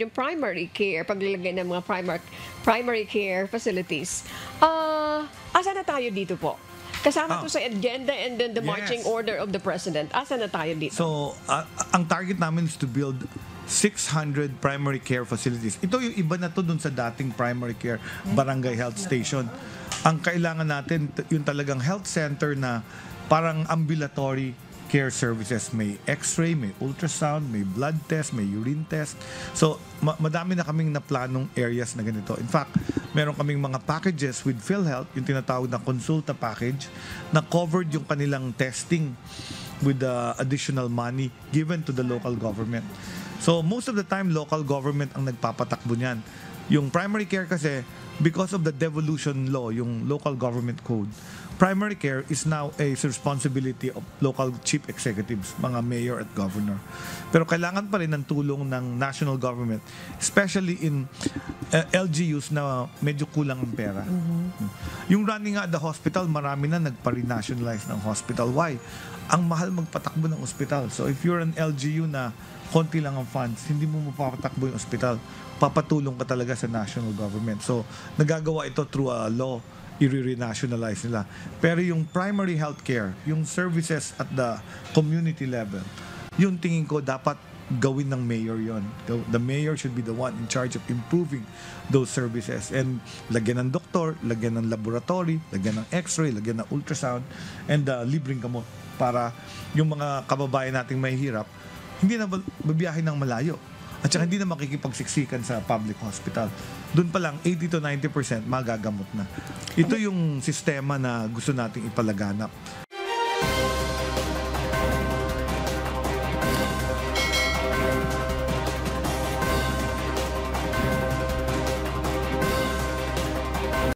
Yung primary care, paglalagay ng mga primary care facilities, asa na tayo dito po? Kasama to sa agenda and then the marching Yes. order of the president. Asa na tayo dito? So, ang target namin is to build 600 primary care facilities. Ito yung iba na to dun sa dating primary care barangay health station. Ang kailangan natin, yung talagang health center na parang ambulatory care services. May x-ray, may ultrasound, may blood test, may urine test. So, madami na kaming naplanong areas na ganito. In fact, meron kaming mga packages with PhilHealth, yung tinatawag na consulta package, na covered yung kanilang testing with the additional money given to the local government. So, most of the time, local government ang nagpapatakbo niyan. Yung primary care kasi, because of the devolution law, yung local government code, primary care is now a responsibility of local chief executives, mga mayor at governor. Pero kailangan pa rin ng tulong ng national government, especially in LGUs na medyo kulang ang pera. Yung running at the hospital, marami na nagpa-renationalize ng hospital. Why? Ang mahal magpatakbo ng hospital. So if you're an LGU na konti lang ang funds, hindi mo mapapatakbo yung hospital, papatulong ka talaga sa national government. So, nagagawa ito through a law, i-renationalize nila. Pero yung primary healthcare, yung services at the community level, yung tingin ko dapat gawin ng mayor yon. The mayor should be the one in charge of improving those services. And lagyan ng doktor, lagyan ng laboratory, lagyan ng x-ray, lagyan ng ultrasound, and libreng gamot para yung mga kababayan nating mahihirap, hindi na babiyahin ng malayo. At saka hindi na makikipagsiksikan sa public hospital. Doon pa lang, 80 to 90% magagamot na. Ito yung sistema na gusto nating ipalaganap.